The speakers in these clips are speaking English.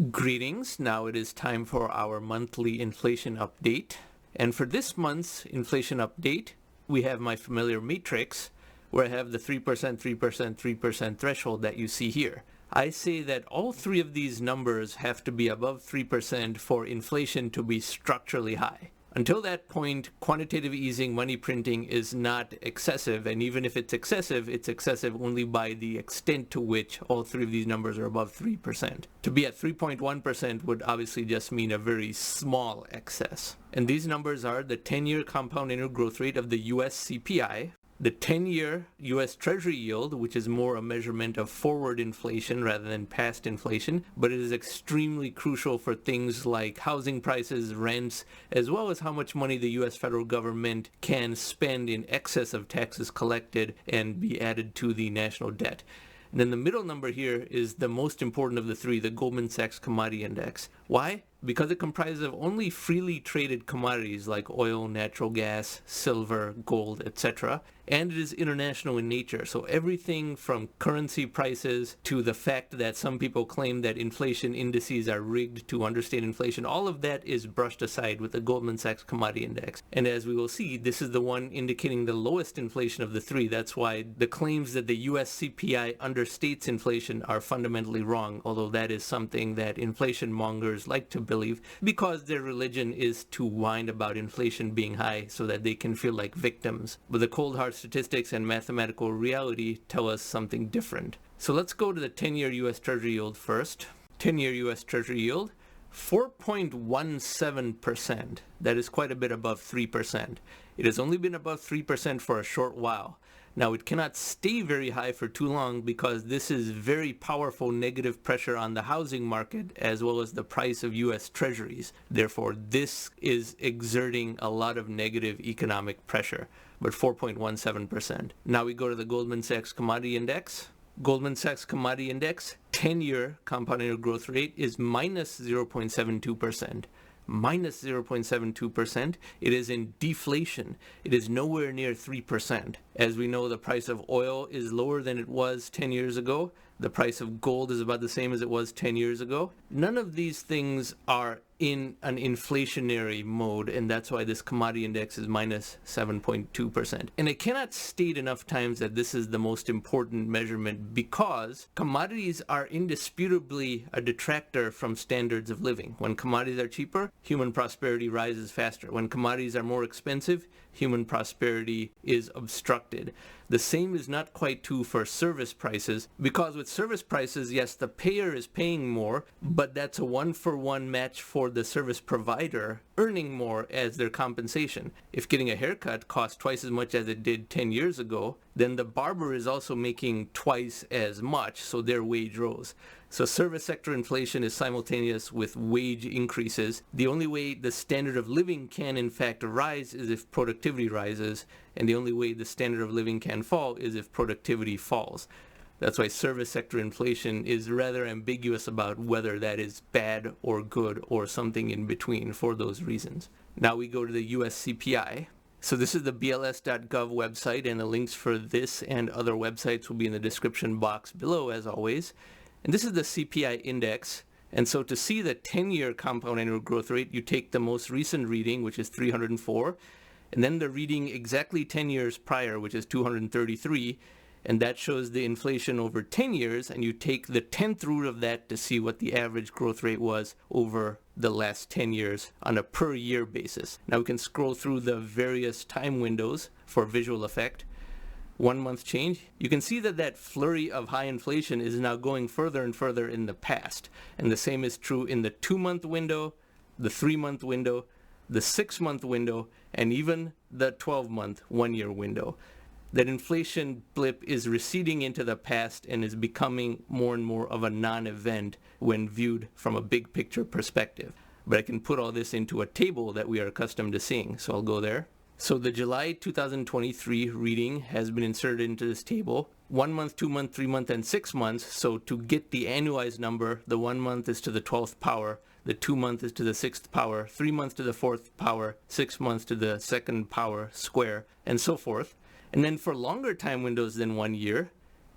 Greetings. Now it is time for our monthly inflation update. And for this month's inflation update, we have my familiar matrix where I have the 3%, 3%, 3% threshold that you see here. I say that all three of these numbers have to be above 3% for inflation to be structurally high. Until that point, quantitative easing, money printing is not excessive, and even if it's excessive only by the extent to which all three of these numbers are above 3%. To be at 3.1% would obviously just mean a very small excess. And these numbers are the 10-year compound annual growth rate of the US CPI, the 10-year U.S. Treasury yield, which is more a measurement of forward inflation rather than past inflation, but it is extremely crucial for things like housing prices, rents, as well as how much money the U.S. federal government can spend in excess of taxes collected and be added to the national debt. And then the middle number here is the most important of the three, the Goldman Sachs Commodity Index. Why? Because it comprises of only freely traded commodities like oil, natural gas, silver, gold, etc. And it is international in nature. So everything from currency prices to the fact that some people claim that inflation indices are rigged to understate inflation, all of that is brushed aside with the Goldman Sachs Commodity Index. And as we will see, this is the one indicating the lowest inflation of the three. That's why the claims that the US CPI understates inflation are fundamentally wrong, although that is something that inflation mongers like to believe because their religion is to whine about inflation being high so that they can feel like victims. But the cold hard statistics and mathematical reality tell us something different. So let's go to the 10-year U.S. Treasury yield first. 10-year U.S. Treasury yield, 4.17%. That is quite a bit above 3%. It has only been above 3% for a short while. Now, it cannot stay very high for too long because this is very powerful negative pressure on the housing market as well as the price of U.S. Treasuries. Therefore, this is exerting a lot of negative economic pressure, but 4.17%. Now we go to the Goldman Sachs Commodity Index. Goldman Sachs Commodity Index 10-year compound annual growth rate is minus 0.72%. Minus 0.72%. It is in deflation. It is nowhere near 3%. As we know, the price of oil is lower than it was 10 years ago. The price of gold is about the same as it was 10 years ago. None of these things are in an inflationary mode, and that's why this commodity index is minus 7.2%. And I cannot state enough times that this is the most important measurement because commodities are indisputably a detractor from standards of living. When commodities are cheaper, human prosperity rises faster. When commodities are more expensive, human prosperity is obstructed. The same is not quite true for service prices, because with service prices, yes, the payer is paying more, but that's a one-for-one match for the service provider earning more as their compensation. If getting a haircut costs twice as much as it did 10 years ago, then the barber is also making twice as much, so their wage rose. So service sector inflation is simultaneous with wage increases. The only way the standard of living can in fact rise is if productivity rises, and the only way the standard of living can fall is if productivity falls. That's why service sector inflation is rather ambiguous about whether that is bad or good or something in between for those reasons. Now we go to the US CPI. So this is the bls.gov website, and the links for this and other websites will be in the description box below as always. And this is the CPI index. And so to see the 10-year compound annual growth rate, you take the most recent reading, which is 304, and then the reading exactly 10 years prior, which is 233, and that shows the inflation over 10 years, and you take the 10th root of that to see what the average growth rate was over the last 10 years on a per year basis. Now we can scroll through the various time windows for visual effect. 1 month change, you can see that that flurry of high inflation is now going further and further in the past. And the same is true in the 2-month window, the 3-month window, the 6-month window, and even the 12-month 1-year window. That inflation blip is receding into the past and is becoming more and more of a non-event when viewed from a big picture perspective. But I can put all this into a table that we are accustomed to seeing, so I'll go there. So the July 2023 reading has been inserted into this table. 1 month, 2 month, 3 month, and 6 months. So to get the annualized number, the 1 month is to the 12th power, the 2 month is to the 6th power, 3 months to the 4th power, 6 months to the 2nd power square, and so forth. And then for longer time windows than 1 year,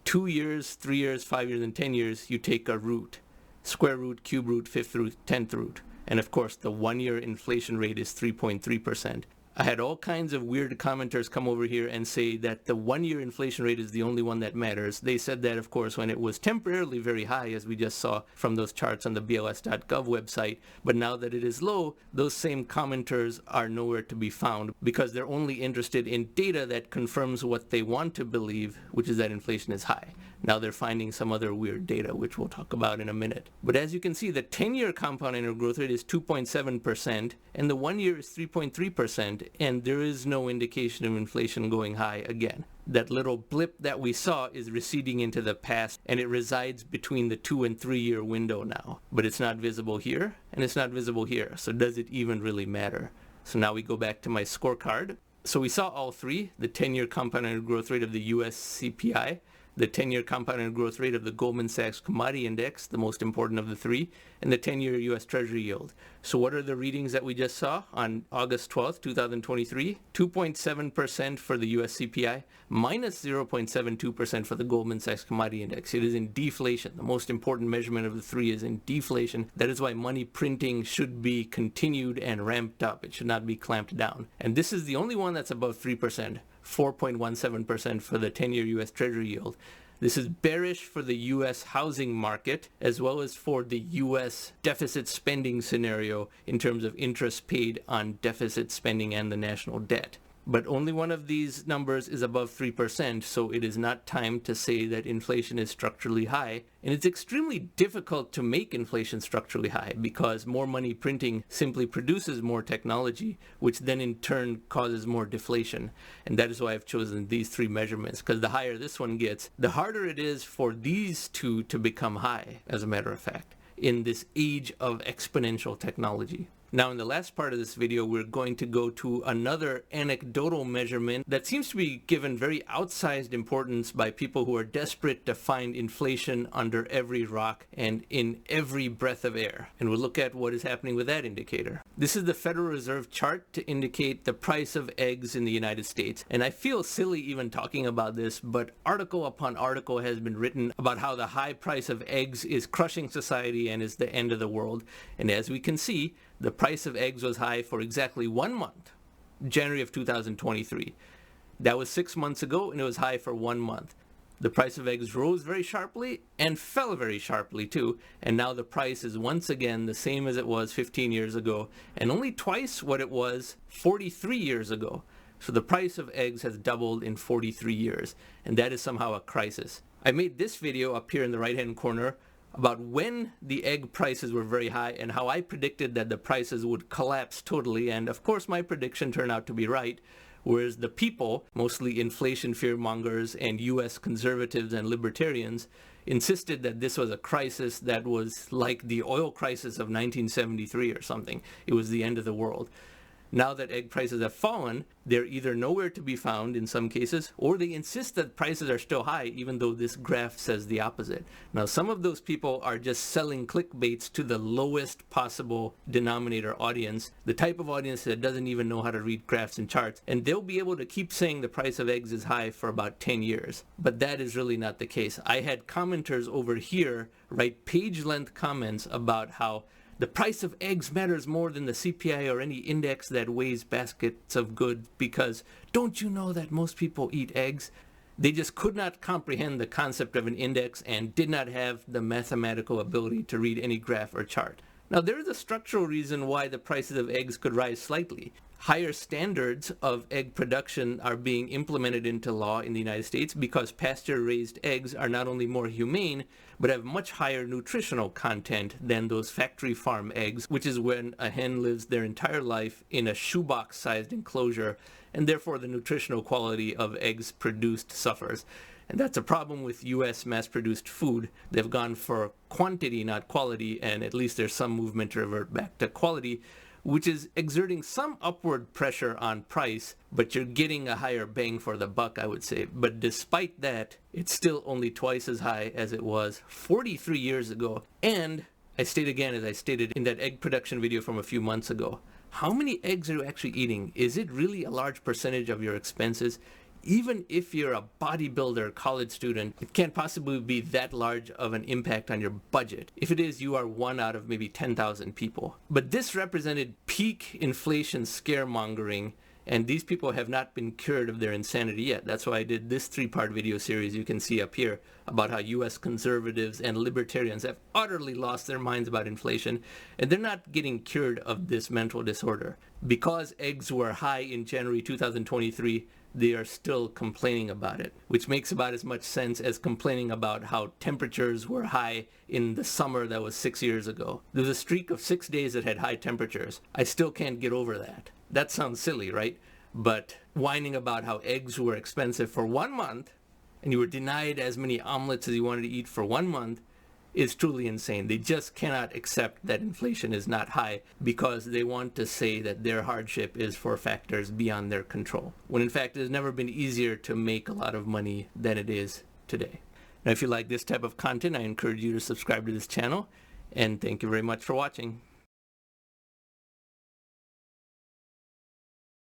2 years, 3 years, 5 years, and 10 years, you take a root. square root, cube root, fifth root, 10th root. And of course, the 1-year inflation rate is 3.3%. I had all kinds of weird commenters come over here and say that the 1-year inflation rate is the only one that matters. They said that, of course, when it was temporarily very high, as we just saw from those charts on the BLS.gov website. But now that it is low, those same commenters are nowhere to be found because they're only interested in data that confirms what they want to believe, which is that inflation is high. Now they're finding some other weird data, which we'll talk about in a minute. But as you can see, the 10-year compound annual growth rate is 2.7%, and the 1-year is 3.3%, and there is no indication of inflation going high again. That little blip that we saw is receding into the past, and it resides between the 2- and 3-year window now. But it's not visible here, and it's not visible here, so does it even really matter? So now we go back to my scorecard. So we saw all three, the 10-year compound annual growth rate of the US CPI, the 10-year compound annual growth rate of the Goldman Sachs Commodity Index, the most important of the three, and the 10-year U.S. Treasury yield. So what are the readings that we just saw on August 12th, 2023? 2.7% for the U.S. CPI, minus 0.72% for the Goldman Sachs Commodity Index. It is in deflation. The most important measurement of the three is in deflation. That is why money printing should be continued and ramped up. It should not be clamped down. And this is the only one that's above 3%. 4.17% for the 10-year U.S. Treasury yield. This is bearish for the U.S. housing market as well as for the U.S. deficit spending scenario in terms of interest paid on deficit spending and the national debt. But only one of these numbers is above 3%, so it is not time to say that inflation is structurally high. And it's extremely difficult to make inflation structurally high because more money printing simply produces more technology, which then in turn causes more deflation. And that is why I've chosen these three measurements, because the higher this one gets, the harder it is for these two to become high, as a matter of fact, in this age of exponential technology. Now in the last part of this video, we're going to go to another anecdotal measurement that seems to be given very outsized importance by people who are desperate to find inflation under every rock and in every breath of air. And we'll look at what is happening with that indicator. This is the Federal Reserve chart to indicate the price of eggs in the United States. And I feel silly even talking about this, but article upon article has been written about how the high price of eggs is crushing society and is the end of the world. And as we can see, the price of eggs was high for exactly 1 month, January of 2023. That was 6 months ago, and it was high for 1 month. The price of eggs rose very sharply and fell very sharply too, and now the price is once again the same as it was 15 years ago, and only twice what it was 43 years ago. So the price of eggs has doubled in 43 years, and that is somehow a crisis. I made this video up here in the right-hand corner about when the egg prices were very high and how I predicted that the prices would collapse totally, and of course my prediction turned out to be right, whereas the people, mostly inflation fearmongers and US conservatives and libertarians, insisted that this was a crisis that was like the oil crisis of 1973 or something. It was the end of the world. Now that egg prices have fallen, they're either nowhere to be found in some cases, or they insist that prices are still high, even though this graph says the opposite. Now, some of those people are just selling clickbaits to the lowest possible denominator audience, the type of audience that doesn't even know how to read graphs and charts, and they'll be able to keep saying the price of eggs is high for about 10 years. But that is really not the case. I had commenters over here write page-length comments about how the price of eggs matters more than the CPI or any index that weighs baskets of goods because don't you know that most people eat eggs? They just could not comprehend the concept of an index and did not have the mathematical ability to read any graph or chart. Now, there is a structural reason why the prices of eggs could rise slightly. Higher standards of egg production are being implemented into law in the United States because pasture-raised eggs are not only more humane, but have much higher nutritional content than those factory farm eggs, which is when a hen lives their entire life in a shoebox-sized enclosure, and therefore the nutritional quality of eggs produced suffers. And that's a problem with U.S. mass-produced food. They've gone for quantity, not quality, and at least there's some movement to revert back to quality, which is exerting some upward pressure on price, but you're getting a higher bang for the buck, I would say. But despite that, it's still only twice as high as it was 43 years ago. And I state again, as I stated in that egg production video from a few months ago, how many eggs are you actually eating? Is it really a large percentage of your expenses? Even if you're a bodybuilder college student, it can't possibly be that large of an impact on your budget. If it is, you are one out of maybe 10,000 people. But this represented peak inflation scaremongering, and these people have not been cured of their insanity yet. That's why I did this 3-part video series you can see up here about how US conservatives and libertarians have utterly lost their minds about inflation, and they're not getting cured of this mental disorder. Because eggs were high in January 2023, they are still complaining about it, which makes about as much sense as complaining about how temperatures were high in the summer that was 6 years ago. There was a streak of 6 days that had high temperatures. I still can't get over that. That sounds silly, right? But whining about how eggs were expensive for 1 month and you were denied as many omelets as you wanted to eat for 1 month is truly insane. They just cannot accept that inflation is not high because they want to say that their hardship is for factors beyond their control, when in fact it has never been easier to make a lot of money than it is today. Now, if you like this type of content, I encourage you to subscribe to this channel, and thank you very much for watching.